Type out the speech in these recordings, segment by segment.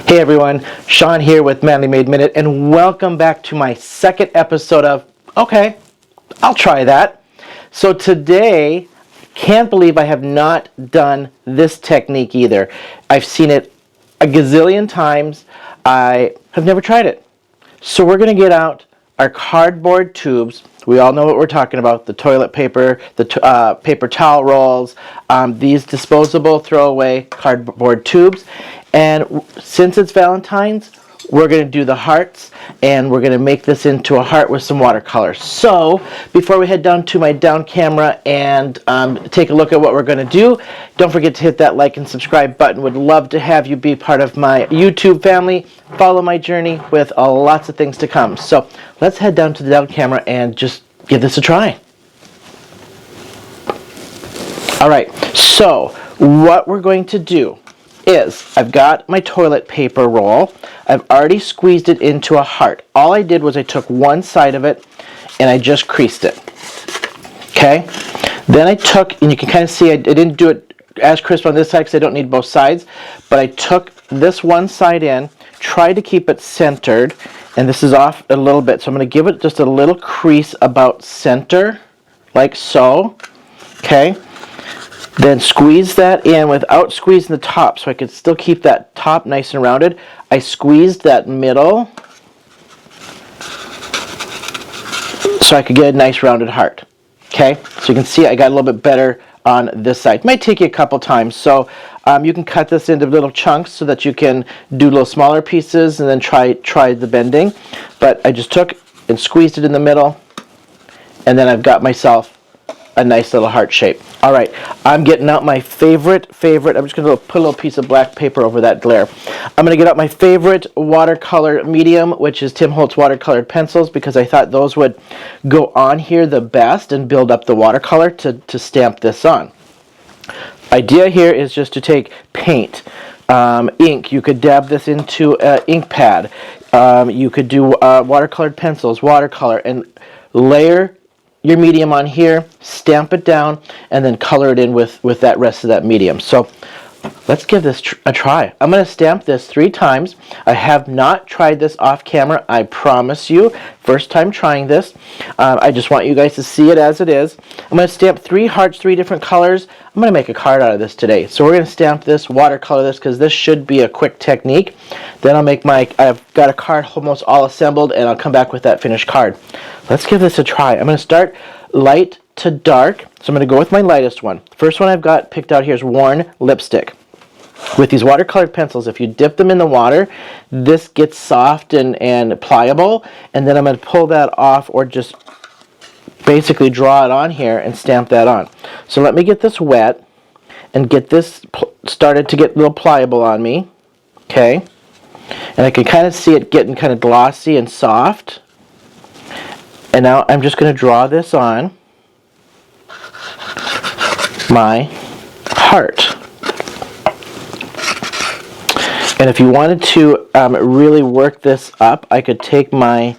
Hey everyone, Shawn here with Manly Made Minute, and welcome back to my second episode of Okay, I'll try that. So today, can't believe I have not done this technique either. I've seen it a gazillion times. I have never tried it. So we're going to get out our cardboard tubes. We all know what we're talking about: the toilet paper, the paper towel rolls, these disposable throwaway cardboard tubes. And since it's Valentine's, we're going to do the hearts, and we're going to make this into a heart with some watercolors. So before we head down to my down camera and take a look at what we're going to do, don't forget to hit that like and subscribe button. Would love to have you be part of my YouTube family. Follow my journey with lots of things to come. So let's head down to the down camera and just give this a try. All right, so what we're going to do is I've got my toilet paper roll. I've already squeezed it into a heart. All I did was I took one side of it and I just creased it. Okay? Then I took, and you can kind of see I didn't do it as crisp on this side because I don't need both sides, but I took this one side in, tried to keep it centered, and this is off a little bit, so I'm going to give it just a little crease about center, like so. Okay? Then squeeze that in without squeezing the top, so I could still keep that top nice and rounded. I squeezed that middle so I could get a nice rounded heart. Okay, so you can see I got a little bit better on this side. Might take you a couple times, so you can cut this into little chunks so that you can do little smaller pieces and then try the bending. But I just took and squeezed it in the middle, and then I've got myself a nice little heart shape. All right, I'm getting out my favorite, I'm just going to put a little piece of black paper over that glare. I'm going to get out my favorite watercolor medium, which is Tim Holtz watercolored pencils, because I thought those would go on here the best and build up the watercolor to stamp this on. Idea here is just to take paint, ink. You could dab this into an ink pad. You could do watercolored pencils, watercolor, and layer your medium on here, stamp it down, and then color it in with that rest of that medium. So let's give this a try. I'm going to stamp this 3 times. I have not tried this off camera, I promise you. First time trying this. I just want you guys to see it as it is. I'm going to stamp 3 hearts, 3 different colors. I'm going to make a card out of this today. So we're going to stamp this, watercolor this, because this should be a quick technique. Then I'll make I've got a card almost all assembled, and I'll come back with that finished card. Let's give this a try. I'm going to start light to dark. So I'm going to go with my lightest one. First one I've got picked out here is Worn Lipstick. With these watercolored pencils, if you dip them in the water, this gets soft and pliable, and then I'm going to pull that off, or just basically draw it on here and stamp that on. So let me get this wet and get this started to get a little pliable on me. Okay? And I can kind of see it getting kind of glossy and soft. And now I'm just going to draw this on my heart. And if you wanted to really work this up, I could take my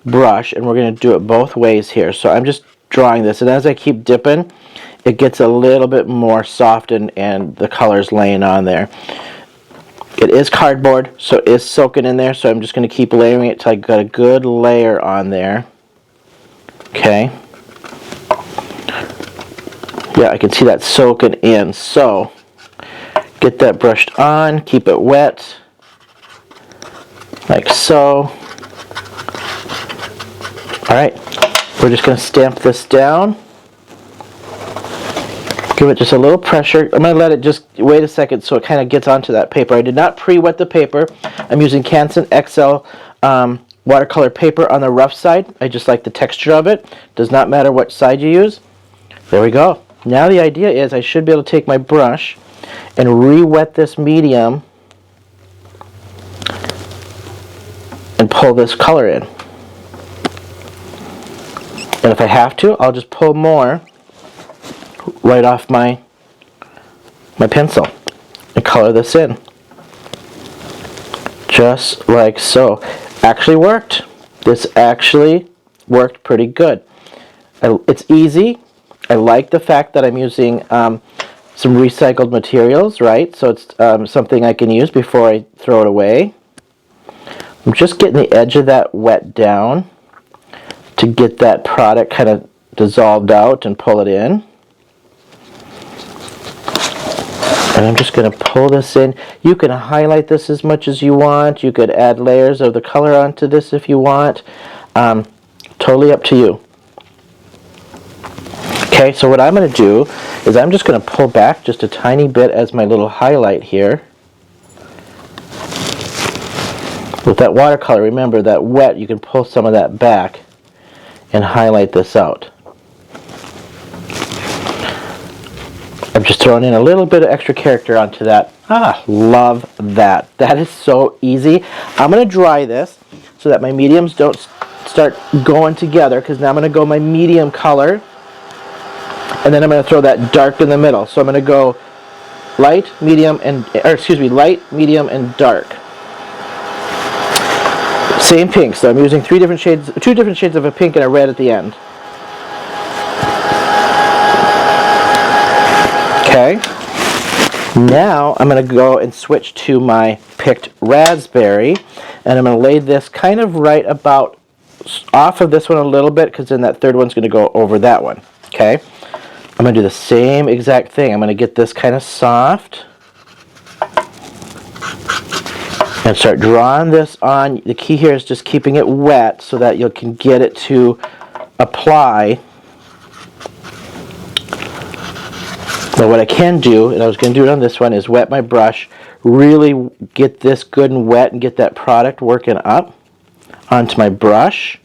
brush, and we're going to do it both ways here. So I'm just drawing this, and as I keep dipping, it gets a little bit more soft, and the color's laying on there. It is cardboard, so it is soaking in there, so I'm just going to keep layering it till I got a good layer on there. Okay. Yeah, I can see that soaking in. So get that brushed on, keep it wet, like so. All right, we're just going to stamp this down. Give it just a little pressure. I'm going to let it just wait a second so it kind of gets onto that paper. I did not pre-wet the paper. I'm using Canson XL watercolor paper on the rough side. I just like the texture of it. Does not matter what side you use. There we go. Now the idea is I should be able to take my brush and re-wet this medium and pull this color in. And if I have to, I'll just pull more right off my pencil and color this in. Just like so. Actually worked. This actually worked pretty good. It's easy. I like the fact that I'm using some recycled materials, right? So it's something I can use before I throw it away. I'm just getting the edge of that wet down to get that product kind of dissolved out and pull it in. And I'm just going to pull this in. You can highlight this as much as you want. You could add layers of the color onto this if you want. Totally up to you. Okay, so what I'm going to do is I'm just going to pull back just a tiny bit as my little highlight here. With that watercolor, remember that wet, you can pull some of that back and highlight this out. I'm just throwing in a little bit of extra character onto that. Love that. That is so easy. I'm going to dry this so that my mediums don't start going together, because now I'm going to go my medium color, and then I'm going to throw that dark in the middle. So I'm going to go light, medium, light, medium, and dark. Same pink. So I'm using two different shades of a pink and a red at the end. Okay, now I'm going to go and switch to my picked raspberry, and I'm going to lay this kind of right about off of this one a little bit, because then that third one's going to go over that one. Okay, I'm going to do the same exact thing. I'm going to get this kind of soft and start drawing this on. The key here is just keeping it wet so that you can get it to apply. Now what I can do, and I was going to do it on this one, is wet my brush, really get this good and wet and get that product working up onto my brush,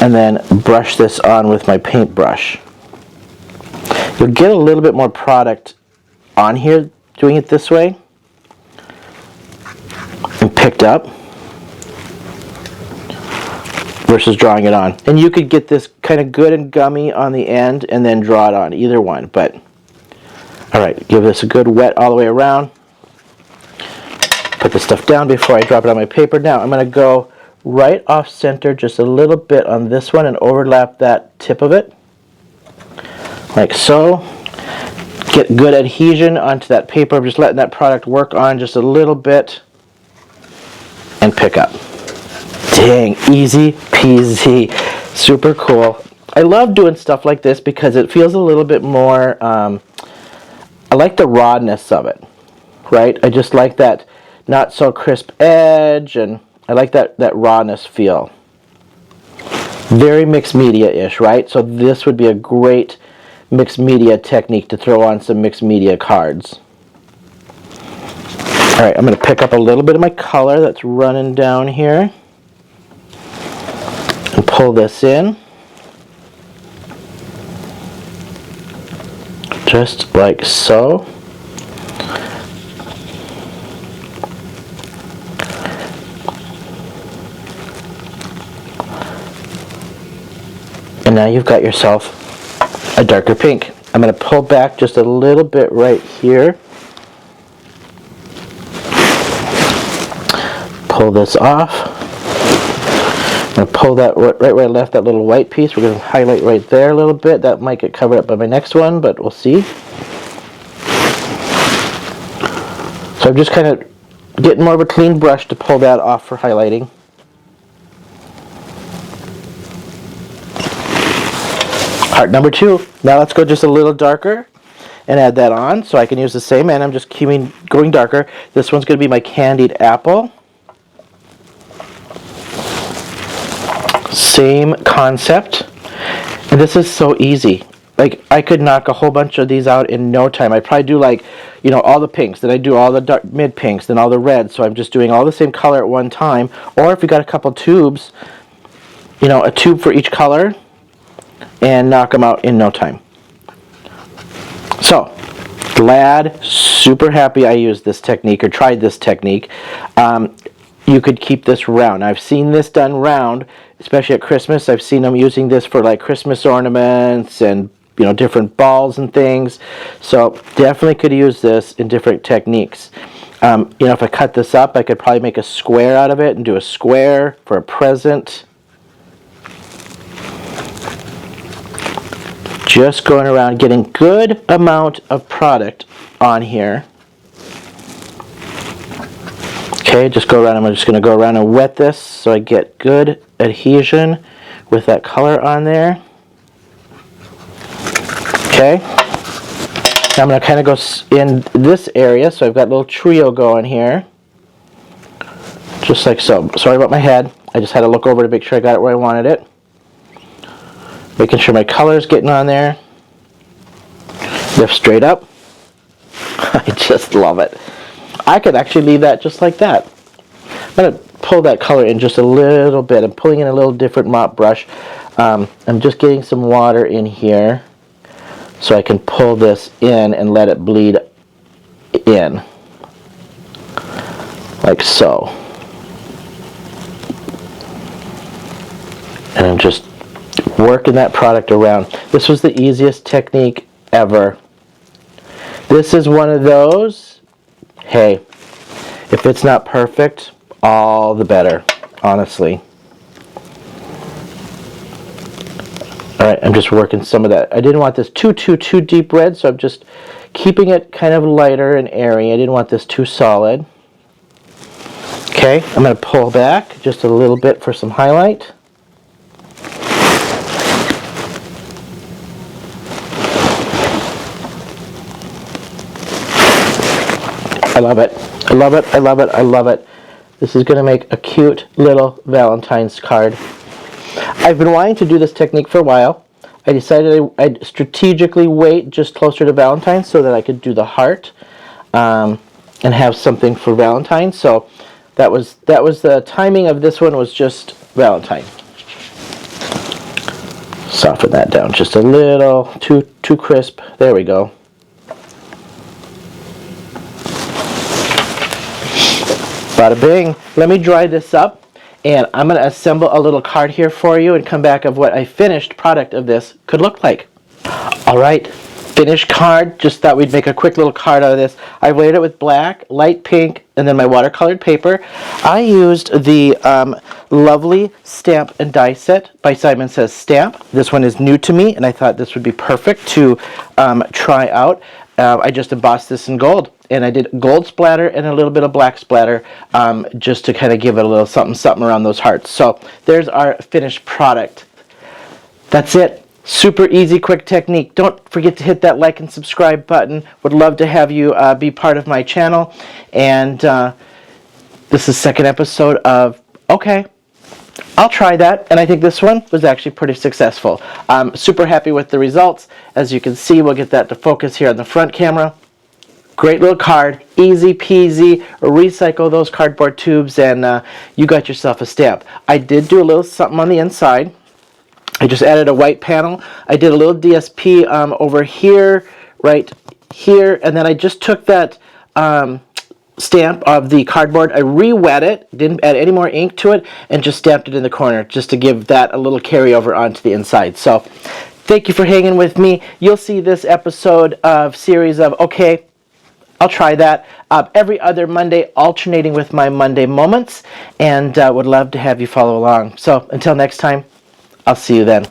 and then brush this on with my paintbrush. You'll get a little bit more product on here doing it this way and picked up versus drawing it on. And you could get this kind of good and gummy on the end and then draw it on, either one. But alright, give this a good wet all the way around. Put this stuff down before I drop it on my paper. Now I'm going to go right off center just a little bit on this one and overlap that tip of it, like so. Get good adhesion onto that paper. I'm just letting that product work on just a little bit and pick up. Dang, easy peasy, super cool. I love doing stuff like this because it feels a little bit more, I like the rawness of it, right? I just like that not so crisp edge, and I like that rawness feel. Very mixed media-ish, right? So this would be a great mixed media technique to throw on some mixed media cards. Alright, I'm going to pick up a little bit of my color that's running down here and pull this in. Just like so. And now you've got yourself a darker pink. I'm going to pull back just a little bit right here. Pull this off. I'm going to pull that right where I left that little white piece. We're going to highlight right there a little bit. That might get covered up by my next one, but we'll see. So I'm just kind of getting more of a clean brush to pull that off for highlighting. Part number 2. Now let's go just a little darker and add that on. So I can use the same, and I'm just going darker. This one's going to be my candied apple. Same concept. And this is so easy. Like, I could knock a whole bunch of these out in no time. I'd probably do, like, you know, all the pinks, then I do all the dark mid pinks, then all the reds. So I'm just doing all the same color at one time. Or if you got a couple tubes, you know, a tube for each color, and knock them out in no time. So, glad, super happy I used this technique or tried this technique. You could keep this round. I've seen this done round, especially at Christmas. I've seen them using this for like Christmas ornaments and, you know, different balls and things. So definitely could use this in different techniques. You know, if I cut this up, I could probably make a square out of it and do a square for a present. just going around getting good amount of product on here. Okay, just go around. I'm just going to go around and wet this so I get good adhesion with that color on there. Okay, now I'm going to kind of go in this area, so I've got a little trio going here, just like so. Sorry about my head. I just had to look over to make sure I got it where I wanted it. Making sure my color is getting on there. Lift straight up. I just love it. I could actually leave that just like that. I'm going to pull that color in just a little bit. I'm pulling in a little different mop brush. I'm just getting some water in here so I can pull this in and let it bleed in. Like so. And I'm just working that product around. This was the easiest technique ever. This is one of those, hey, if it's not perfect, all the better, honestly. Alright, I'm just working some of that. I didn't want this too deep red, so I'm just keeping it kind of lighter and airy. I didn't want this too solid. Okay, I'm going to pull back just a little bit for some highlight. I love it. I love it. I love it. I love it. This is going to make a cute little Valentine's card. I've been wanting to do this technique for a while. I decided I'd strategically wait just closer to Valentine's so that I could do the heart and have something for Valentine's. So that was the timing of this one was just Valentine. Soften that down just a little. Too crisp. There we go. Bada bing. Let me dry this up, and I'm going to assemble a little card here for you and come back of what a finished product of this could look like. Alright, finished card. Just thought we'd make a quick little card out of this. I layered it with black, light pink, and then my watercolored paper. I used the lovely Stamp and Die set by Simon Says Stamp. This one is new to me, and I thought this would be perfect to try out. I just embossed this in gold, and I did gold splatter and a little bit of black splatter just to kind of give it a little something around those hearts. So there's our finished product. That's it. Super easy, quick technique. Don't forget to hit that like and subscribe button. Would love to have you be part of my channel. And this is the second episode of, okay, I'll try that, and I think this one was actually pretty successful. I'm super happy with the results. As you can see, we'll get that to focus here on the front camera. Great little card, easy peasy. Recycle those cardboard tubes, and you got yourself a stamp. I did do a little something on the inside. I just added a white panel. I did a little DSP over here, right here, and then I just took that stamp of the cardboard. I re-wet it, didn't add any more ink to it, and just stamped it in the corner just to give that a little carryover onto the inside. So thank you for hanging with me. You'll see this episode of series of, okay, I'll try that every other Monday, alternating with my Monday moments, and would love to have you follow along. So until next time, I'll see you then.